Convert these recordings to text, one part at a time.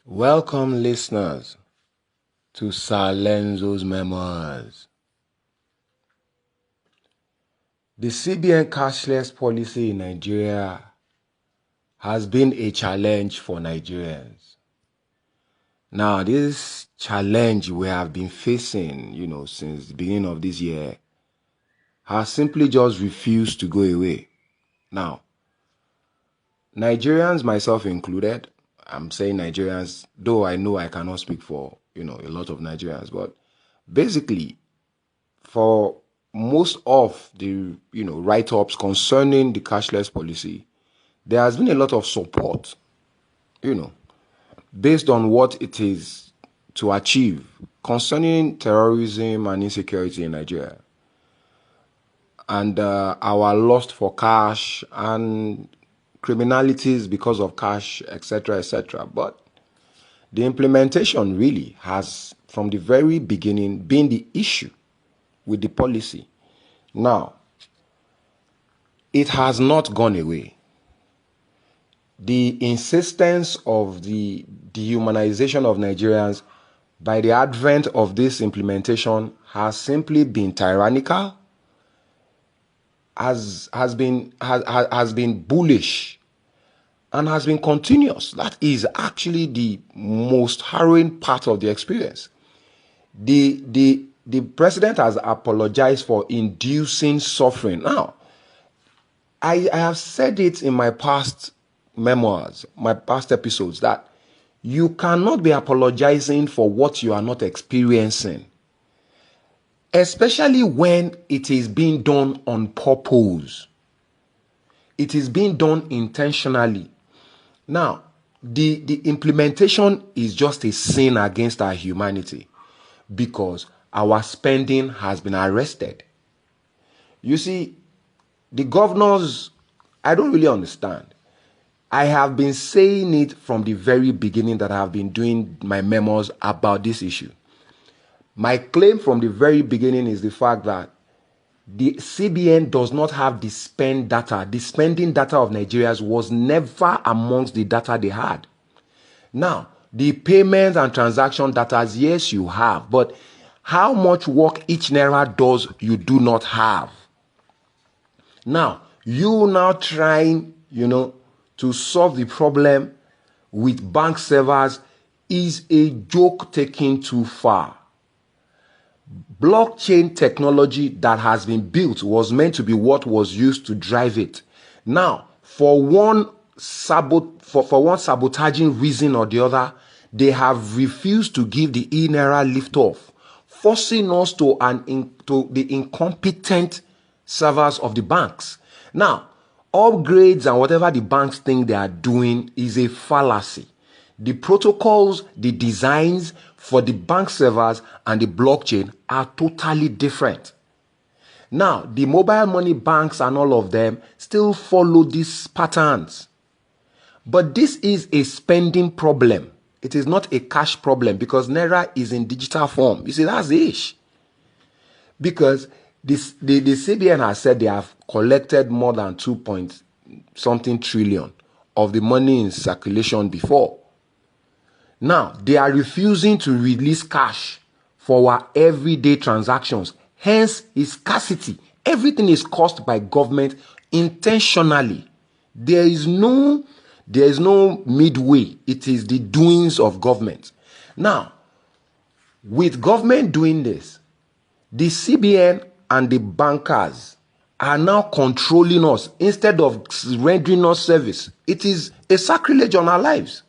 Welcome, listeners, to Sir LENZO'S Memoirs. The CBN cashless policy in Nigeria has been a challenge for Nigerians. Now, this challenge we have been facing, since the beginning of this year has simply just refused to go away. Now, Nigerians, myself included, I'm saying Nigerians, though I know I cannot speak for, a lot of Nigerians, but basically, for most of the, write-ups concerning the cashless policy, there has been a lot of support, based on what it is to achieve concerning terrorism and insecurity in Nigeria, and our lust for cash and criminalities because of cash, etc., etc. But the implementation really has, from the very beginning, been the issue with the policy. Now, it has not gone away. The insistence of the dehumanization of Nigerians by the advent of this implementation has simply been tyrannical, has been bullish, and has been continuous. That is actually the most harrowing part of the experience. The president has apologized for inducing suffering. Now, I have said it in my past memoirs, my past episodes, that you cannot be apologizing for what you are not experiencing, especially when it is being done on purpose. It is being done intentionally. Now, the implementation is just a sin against our humanity because our spending has been arrested. You see, the governors, I don't really understand. I have been saying it from the very beginning that I have been doing my memoirs about this issue. My claim from the very beginning is the fact that the CBN does not have the spend data. The spending data of Nigerians was never amongst the data they had. Now, the payments and transaction data, yes, you have, but how much work each naira does, you do not have. Now, you now trying, to solve the problem with bank servers is a joke taken too far. Blockchain technology that has been built was meant to be what was used to drive it. Now, for one sabotaging reason or the other, they have refused to give the eNaira liftoff, forcing us to the incompetent servers of the banks. Now, upgrades and whatever the banks think they are doing is a fallacy. The protocols, the designs for the bank servers and the blockchain are totally different. Now, the mobile money banks and all of them still follow these patterns. But this is a spending problem. It is not a cash problem because Naira is in digital form. You see, that's the issue. Because the CBN has said they have collected more than 2-point-something trillion of the money in circulation before. Now, they are refusing to release cash for our everyday transactions. Hence, its scarcity. Everything is caused by government intentionally. There is no midway. It is the doings of government. Now, with government doing this, the CBN and the bankers are now controlling us instead of rendering us service. It is a sacrilege on our lives.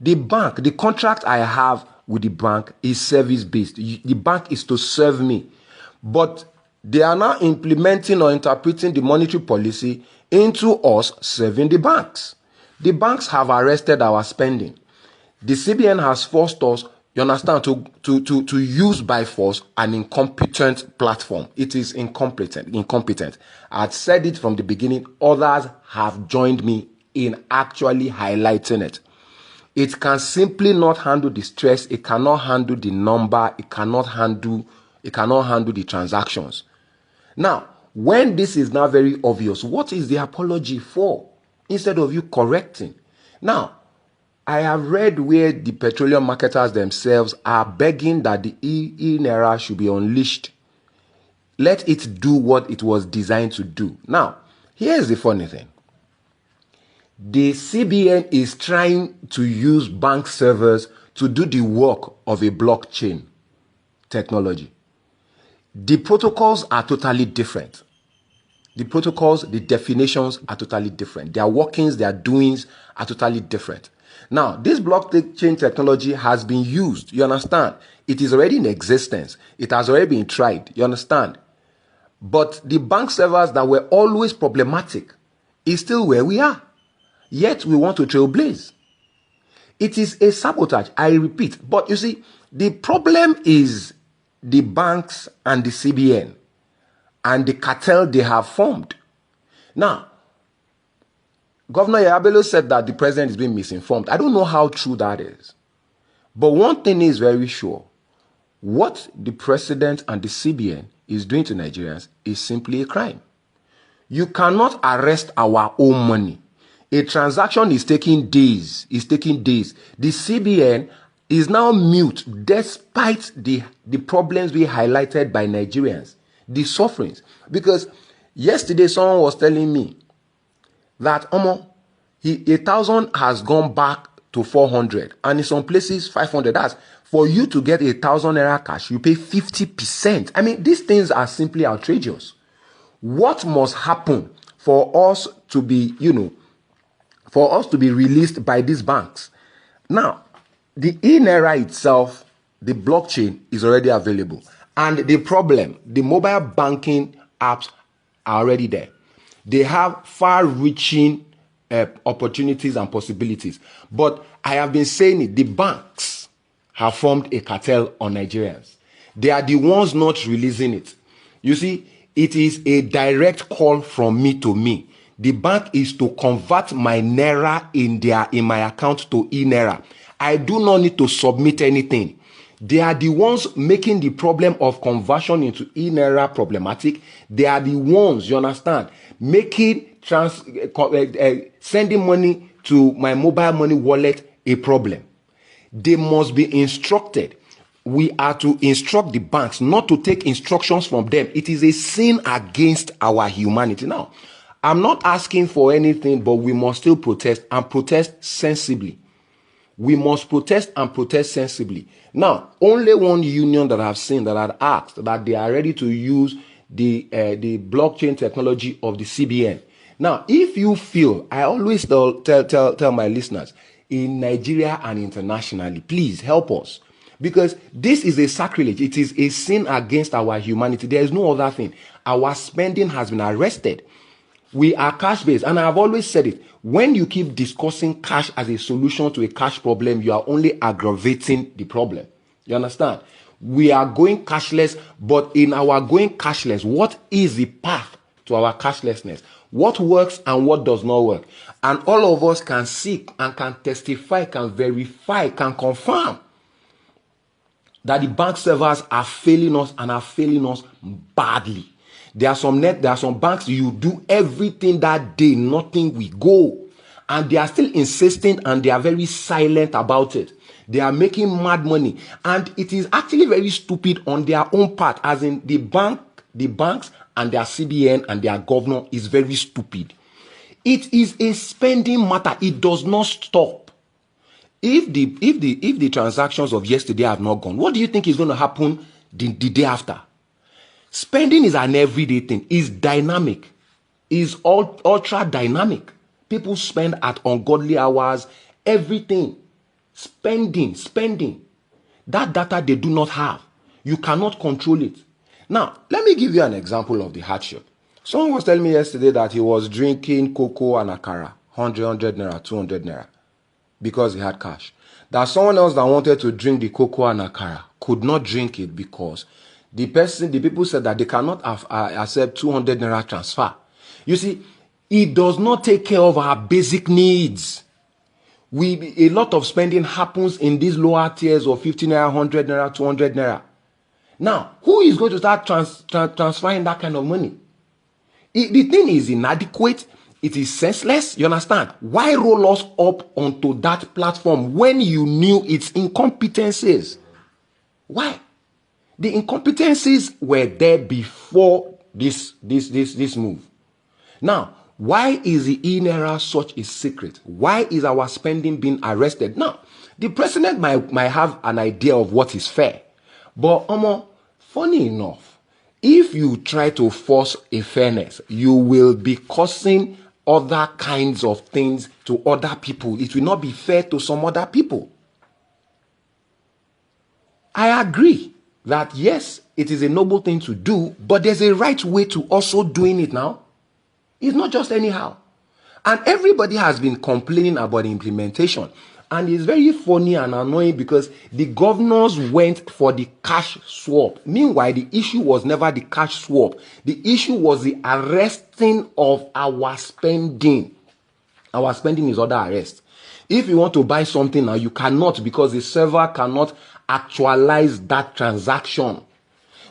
The bank, the contract I have with the bank is service-based. The bank is to serve me. But they are now implementing or interpreting the monetary policy into us serving the banks. The banks have arrested our spending. The CBN has forced us, you understand, to use by force an incompetent platform. It is incompetent. I had said it from the beginning. Others have joined me in actually highlighting it. It can simply not handle the stress. It cannot handle the number. It cannot handle the transactions. Now, when this is now very obvious, what is the apology for? Instead of you correcting. Now, I have read where the petroleum marketers themselves are begging that the eNaira should be unleashed. Let it do what it was designed to do. Now, here's the funny thing. The CBN is trying to use bank servers to do the work of a blockchain technology. The protocols are totally different. The protocols, the definitions are totally different. Their workings, their doings are totally different. Now, this blockchain technology has been used, you understand? It is already in existence. It has already been tried, you understand? But the bank servers that were always problematic is still where we are. Yet we want to trailblaze. It is a sabotage, I repeat. But you see, the problem is the banks and the CBN and the cartel they have formed. Now, Governor Yabelo said that the president is being misinformed. I don't know how true that is. But one thing is very sure. What the president and the CBN is doing to Nigerians is simply a crime. You cannot arrest our own money. A transaction is taking days. The CBN is now mute despite the problems we highlighted by Nigerians, the sufferings. Because yesterday someone was telling me that 1,000 has gone back to 400, and in some places 500. That's for you to get 1,000 naira cash, you pay 50%. I mean, these things are simply outrageous. What must happen for us to be, for us to be released by these banks? Now, the eNaira itself, the blockchain is already available. And the problem, the mobile banking apps are already there. They have far-reaching opportunities and possibilities. But I have been saying it, the banks have formed a cartel on Nigerians. They are the ones not releasing it. You see, it is a direct call from me to me. The bank is to convert my naira in my account to eNaira. I do not need to submit anything. They are the ones making the problem of conversion into eNaira problematic. They are the ones, you understand, making sending money to my mobile money wallet a problem. They must be instructed. We are to instruct the banks, not to take instructions from them. It is a sin against our humanity. Now, I'm not asking for anything, but we must still protest and protest sensibly. We must protest and protest sensibly. Now, only one union that I've seen that had asked that they are ready to use the blockchain technology of the CBN. Now, if you feel, I always tell my listeners, in Nigeria and internationally, please help us. Because this is a sacrilege. It is a sin against our humanity. There is no other thing. Our spending has been arrested. We are cash-based. And I have always said it. When you keep discussing cash as a solution to a cash problem, you are only aggravating the problem. You understand? We are going cashless, but in our going cashless, what is the path to our cashlessness? What works and what does not work? And all of us can see and can testify, can verify, can confirm that the bank servers are failing us and are failing us badly. There are some banks, you do everything that day, nothing will go. And they are still insisting and they are very silent about it. They are making mad money. And it is actually very stupid on their own part, as in the banks and their CBN and their governor is very stupid. It is a spending matter. It does not stop. If the transactions of yesterday have not gone, what do you think is going to happen the day after? Spending is an everyday thing. It's dynamic. It's ultra dynamic. People spend at ungodly hours. Everything. Spending. That data they do not have. You cannot control it. Now, let me give you an example of the hardship. Someone was telling me yesterday that he was drinking cocoa and akara, 100 naira, 200 naira, because he had cash. That someone else that wanted to drink the cocoa and akara could not drink it because the people said that they cannot accept 200 naira transfer. You see, it does not take care of our basic needs. A lot of spending happens in these lower tiers of 50 naira, 100 naira, 200 naira. Now, who is going to start transferring that kind of money? The thing is inadequate. It is senseless. You understand? Why roll us up onto that platform when you knew its incompetencies? Why? The incompetencies were there before this move. Now, why is the eNaira such a secret? Why is our spending being arrested? Now, the president might have an idea of what is fair. But, funny enough, if you try to force a fairness, you will be causing other kinds of things to other people. It will not be fair to some other people. I agree that, yes, it is a noble thing to do, but there's a right way to also doing it now. It's not just anyhow. And everybody has been complaining about the implementation. And it's very funny and annoying because the governors went for the cash swap. Meanwhile, the issue was never the cash swap. The issue was the arresting of our spending. Our spending is under arrest. If you want to buy something now, you cannot because the server cannot actualize that transaction.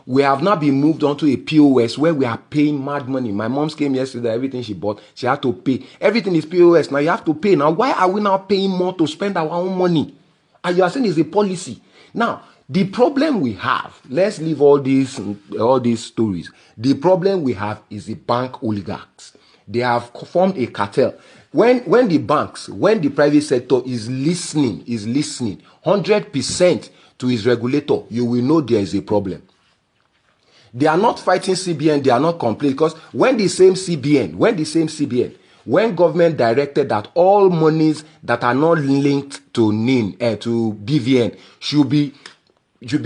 We have now been moved on to a POS where we are paying mad money. My mom came yesterday, everything she bought, she had to pay. Everything is POS. Now you have to pay. Now, why are we now paying more to spend our own money? And you are saying it's a policy. Now, the problem we have, let's leave all these stories. The problem we have is the bank oligarchs. They have formed a cartel. When the banks, when the private sector is listening 100% to its regulator, you will know there is a problem. They are not fighting CBN, they are not complaining because when government directed that all monies that are not linked to to BVN should be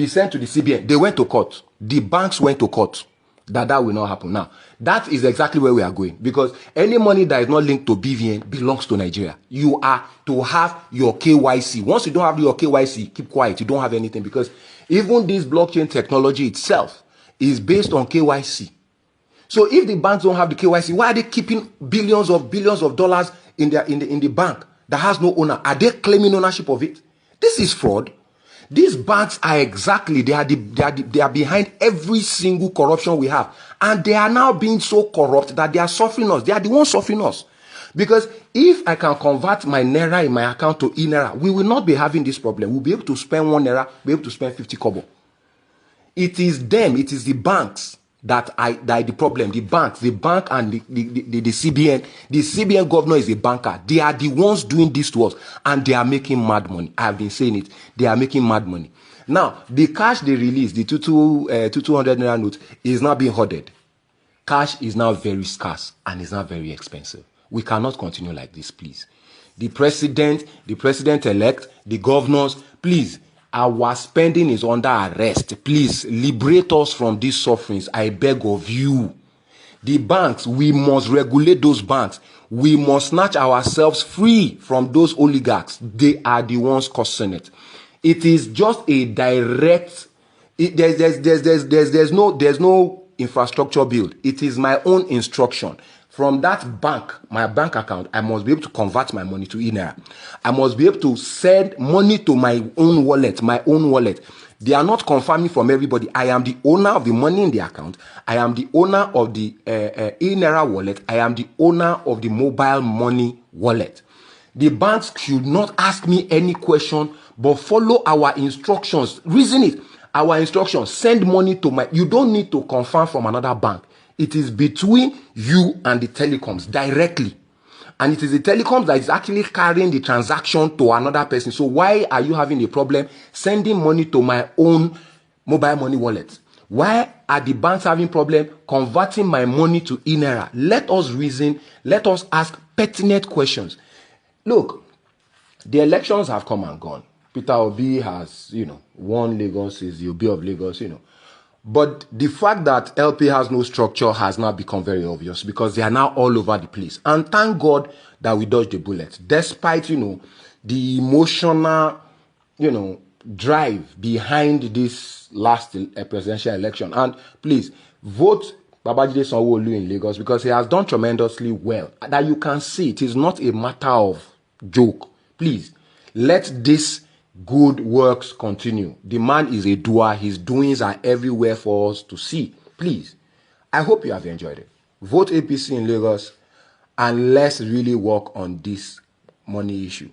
sent to the CBN, they went to court. The banks went to court. That will not happen. Now, that is exactly where we are going because any money that is not linked to BVN belongs to Nigeria. You are to have your KYC. Once you don't have your KYC, keep quiet. You don't have anything because even this blockchain technology itself is based on KYC. So if the banks don't have the KYC, why are they keeping billions of dollars in the bank that has no owner? Are they claiming ownership of it? This is fraud. These banks are they are behind every single corruption we have. And they are now being so corrupt that they are suffering us. They are the ones suffering us. Because if I can convert my naira in my account to eNaira, we will not be having this problem. We'll be able to spend 1 naira, be able to spend 50 kobo. It is them, it is the banks that are the problem. The bank and the CBN. The CBN governor is a banker. They are the ones doing this to us. And they are making mad money. I have been saying it. They are making mad money. Now, the cash they released, the 200 naira note, is now being hoarded. Cash is now very scarce and is now very expensive. We cannot continue like this, please. The president-elect, the governors, please. Our spending is under arrest. Please liberate us from these sufferings. I beg of you. The banks, we must regulate those banks. We must snatch ourselves free from those oligarchs. They are the ones causing it. It is just a direct. There's no infrastructure build. It is my own instruction. From that bank, my bank account, I must be able to convert my money to eNaira. I must be able to send money to my own wallet, They are not confirming from everybody. I am the owner of the money in the account. I am the owner of the eNaira wallet. I am the owner of the mobile money wallet. The banks should not ask me any question, but follow our instructions. Reason it. Our instructions, send money to my... You don't need to confirm from another bank. It is between you and the telecoms directly. And it is the telecoms that is actually carrying the transaction to another person. So why are you having a problem sending money to my own mobile money wallet? Why are the banks having problem converting my money to eNaira? Let us reason. Let us ask pertinent questions. Look, the elections have come and gone. Peter Obi has, won Lagos, is the Obi of Lagos, But the fact that LP has no structure has now become very obvious because they are now all over the place. And thank God that we dodged the bullet. Despite, the emotional, drive behind this last presidential election. And please, vote Babajide Sanwo-Olu in Lagos because he has done tremendously well. That you can see it is not a matter of joke. Please, let this good works continue. The man is a doer. His doings are everywhere for us to see. Please, I hope you have enjoyed it. Vote APC in Lagos and let's really work on this money issue.